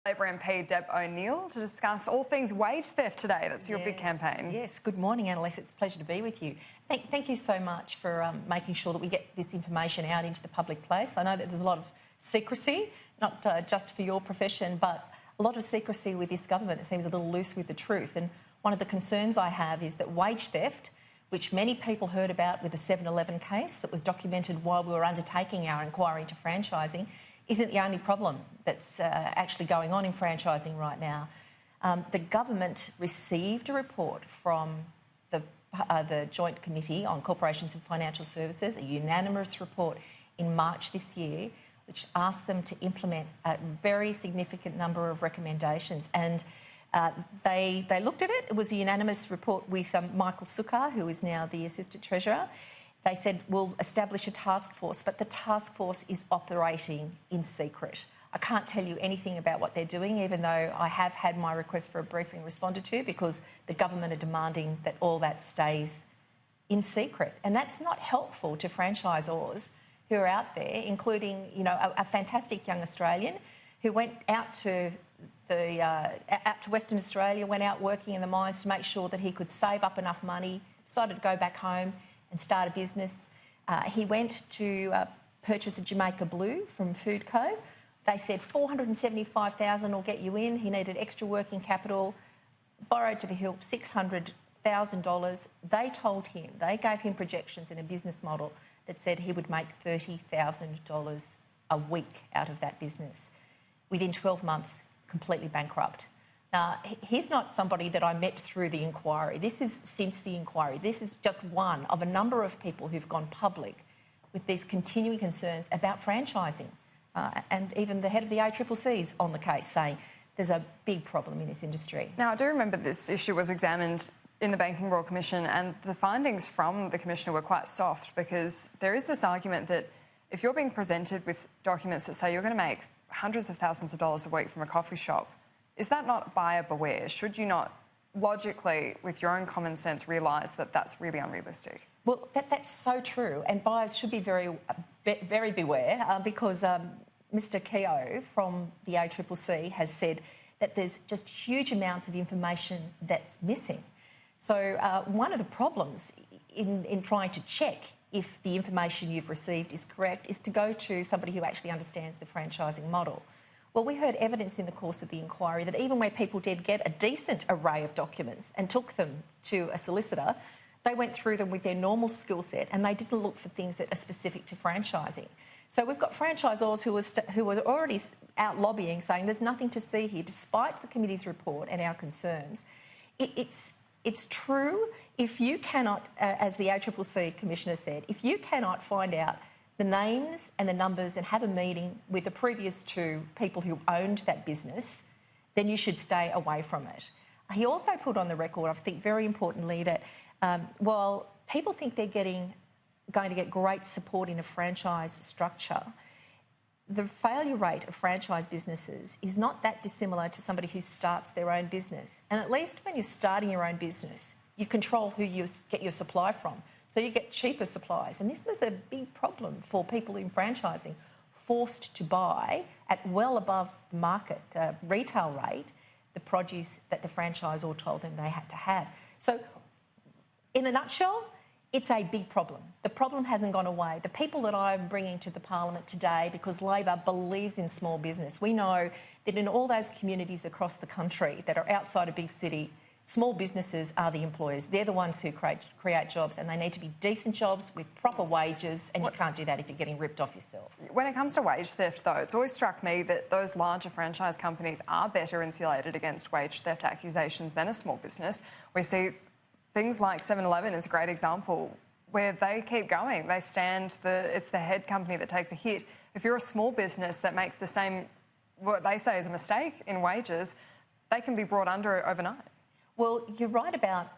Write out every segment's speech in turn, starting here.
Labour MP Deb O'Neill to discuss all things wage theft today. That's your big campaign. Yes, good morning, Annalise. It's a pleasure to be with you. Thank you so much for making sure that we get this information out into the public place. I know that there's a lot of secrecy, not just for your profession, but a lot of secrecy with this government. It seems a little loose with the truth. And one of the concerns I have is that wage theft, which many people heard about with the 7-Eleven case that was documented while we were undertaking our inquiry into franchising, isn't the only problem that's actually going on in franchising right now. The government received a report from the Joint Committee on Corporations and Financial Services, a unanimous report in March this year, which asked them to implement a very significant number of recommendations. And they looked at it. It was a unanimous report with Michael Sukkar, who is now the Assistant Treasurer. They said, we'll establish a task force, but the task force is operating in secret. I can't tell you anything about what they're doing, even though I have had my request for a briefing responded to, because the government are demanding that all that stays in secret. And that's not helpful to franchisors who are out there, including, you know, a fantastic young Australian who went out to Western Australia, went out working in the mines to make sure that he could save up enough money, decided to go back home and start a business. He went to purchase a Jamaica Blue from Food Co. They said $475,000 will get you in. He needed extra working capital, borrowed to the hilt $600,000. They told him, they gave him projections in a business model that said he would make $30,000 a week out of that business. Within 12 months, completely bankrupt. Now, he's not somebody that I met through the inquiry. This is since the inquiry. This is just one of a number of people who've gone public with these continuing concerns about franchising. And even the head of the ACCC is on the case saying there's a big problem in this industry. Now, I do remember this issue was examined in the Banking Royal Commission, and the findings from the Commissioner were quite soft, because there is this argument that if you're being presented with documents that say you're going to make hundreds of thousands of dollars a week from a coffee shop, is that not buyer beware? Should you not logically, with your own common sense, realise that that's really unrealistic? Well, that's so true, and buyers should be very beware, because Mr Keogh from the ACCC has said that there's just huge amounts of information that's missing. So one of the problems in trying to check if the information you've received is correct is to go to somebody who actually understands the franchising model. Well, we heard evidence in the course of the inquiry that even where people did get a decent array of documents and took them to a solicitor, they went through them with their normal skill set and they didn't look for things that are specific to franchising. So we've got franchisors who were already out lobbying, saying there's nothing to see here, despite the committee's report and our concerns. It's true if you cannot, as the ACCC Commissioner said, if you cannot find out the names and the numbers and have a meeting with the previous two people who owned that business, then you should stay away from it. He also put on the record, I think very importantly, that while people think they're going to get great support in a franchise structure, the failure rate of franchise businesses is not that dissimilar to somebody who starts their own business. And at least when you're starting your own business, you control who you get your supply from. So you get cheaper supplies. And this was a big problem for people in franchising, forced to buy at well above the market retail rate the produce that the franchisor told them they had to have. So in a nutshell, it's a big problem. The problem hasn't gone away. The people that I'm bringing to the Parliament today, because Labor believes in small business, we know that in all those communities across the country that are outside a big city, small businesses are the employers. They're the ones who create jobs, and they need to be decent jobs with proper wages, and you can't do that if you're getting ripped off yourself. When it comes to wage theft, though, it's always struck me that those larger franchise companies are better insulated against wage theft accusations than a small business. We see things like 7-Eleven is a great example, where they keep going. They stand, it's the head company that takes a hit. If you're a small business that makes the same, what they say is a mistake in wages, they can be brought under overnight. Well, you're right about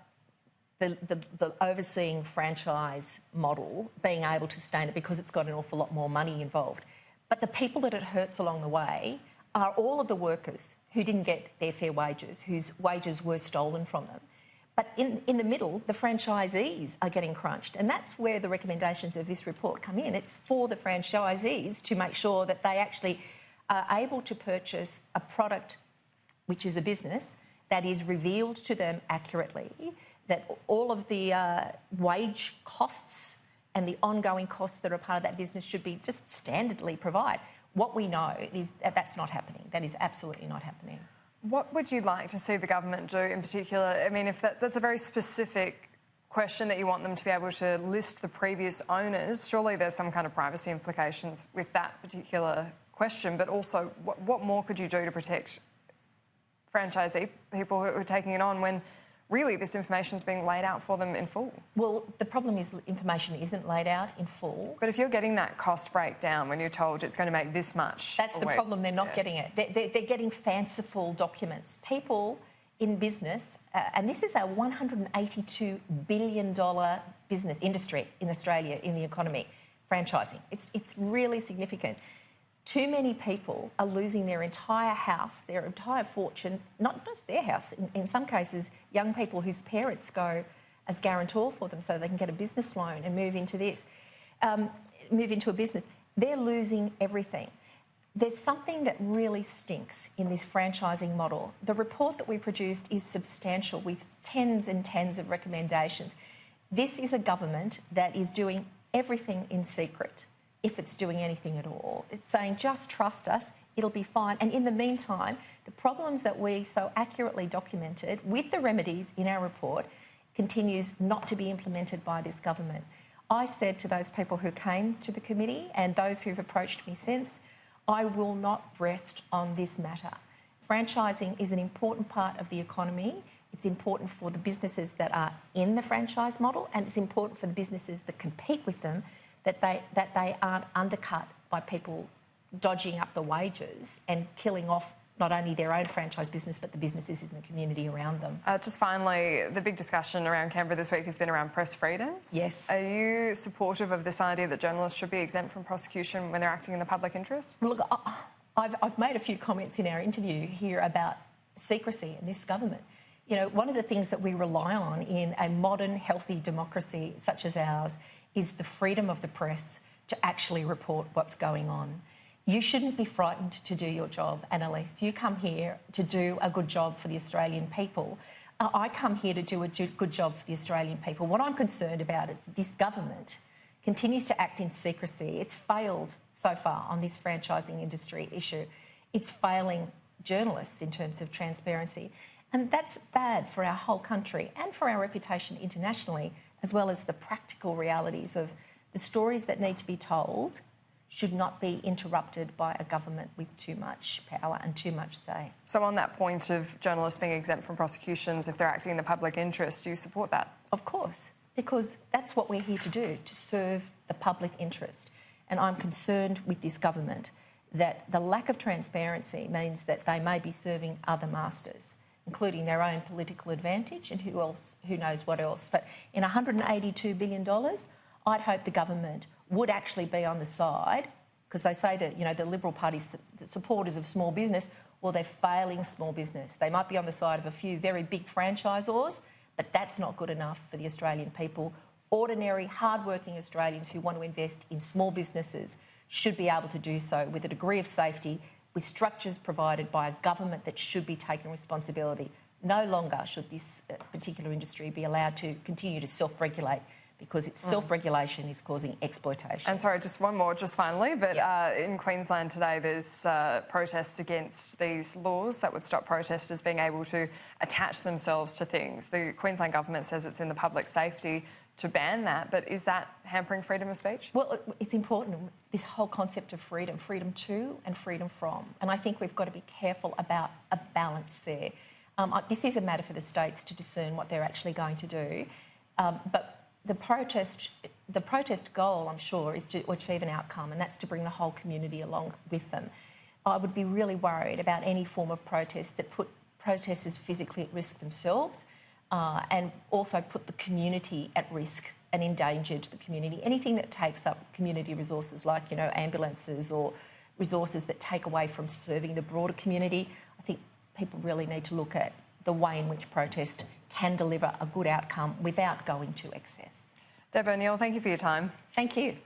the overseeing franchise model being able to sustain it because it's got an awful lot more money involved. But the people that it hurts along the way are all of the workers who didn't get their fair wages, whose wages were stolen from them. But in the middle, the franchisees are getting crunched. And that's where the recommendations of this report come in. It's for the franchisees to make sure that they actually are able to purchase a product, which is a business, that is revealed to them accurately, that all of the wage costs and the ongoing costs that are part of that business should be just standardly provided. What we know is that that's not happening. That is absolutely not happening. What would you like to see the government do in particular? I mean, if that's a very specific question that you want them to be able to list the previous owners, surely there's some kind of privacy implications with that particular question, but also what more could you do to protect franchisee people who are taking it on when really this information is being laid out for them in full? Well, the problem is information isn't laid out in full. But if you're getting that cost breakdown when you're told it's going to make this much... That's the problem, they're not getting it. They're getting fanciful documents. People in business, and this is a $182 billion business industry in Australia, in the economy, franchising. It's really significant. Too many people are losing their entire house, their entire fortune, not just their house. In some cases, young people whose parents go as guarantor for them so they can get a business loan and move into a business. They're losing everything. There's something that really stinks in this franchising model. The report that we produced is substantial with tens and tens of recommendations. This is a government that is doing everything in secret, if it's doing anything at all. It's saying, just trust us, it'll be fine. And in the meantime, the problems that we so accurately documented with the remedies in our report continues not to be implemented by this government. I said to those people who came to the committee and those who've approached me since, I will not rest on this matter. Franchising is an important part of the economy. It's important for the businesses that are in the franchise model, and it's important for the businesses that compete with them, that they aren't undercut by people dodging up the wages and killing off not only their own franchise business but the businesses in the community around them. Just finally, the big discussion around Canberra this week has been around press freedoms. Yes. Are you supportive of this idea that journalists should be exempt from prosecution when they're acting in the public interest? Well, look, I've made a few comments in our interview here about secrecy in this government. You know, one of the things that we rely on in a modern, healthy democracy such as ours is the freedom of the press to actually report what's going on. You shouldn't be frightened to do your job, Annalise. You come here to do a good job for the Australian people. I come here to do a good job for the Australian people. What I'm concerned about is this government continues to act in secrecy. It's failed so far on this franchising industry issue. It's failing journalists in terms of transparency. And that's bad for our whole country and for our reputation internationally, as well as the practical realities of the stories that need to be told should not be interrupted by a government with too much power and too much say. So on that point of journalists being exempt from prosecutions if they're acting in the public interest, do you support that? Of course, because that's what we're here to do, to serve the public interest. And I'm concerned with this government that the lack of transparency means that they may be serving other masters, including their own political advantage and who knows what else. But in $182 billion, I'd hope the government would actually be on the side, because they say that, you know, the Liberal Party's supporters of small business, well, they're failing small business. They might be on the side of a few very big franchisors, but that's not good enough for the Australian people. Ordinary, hard-working Australians who want to invest in small businesses should be able to do so with a degree of safety, with structures provided by a government that should be taking responsibility. No longer should this particular industry be allowed to continue to self-regulate, because its self-regulation is causing exploitation. And sorry, just one more, just finally, but in Queensland today there's protests against these laws that would stop protesters being able to attach themselves to things. The Queensland government says it's in the public safety to ban that, but is that hampering freedom of speech? Well, it's important, this whole concept of freedom, freedom to and freedom from. And I think we've got to be careful about a balance there. This is a matter for the states to discern what they're actually going to do. But the protest goal, I'm sure, is to achieve an outcome, and that's to bring the whole community along with them. I would be really worried about any form of protest that put protesters physically at risk themselves and also put the community at risk and endangered the community. Anything that takes up community resources like, you know, ambulances or resources that take away from serving the broader community, I think people really need to look at the way in which protest can deliver a good outcome without going to excess. Deborah O'Neill, thank you for your time. Thank you.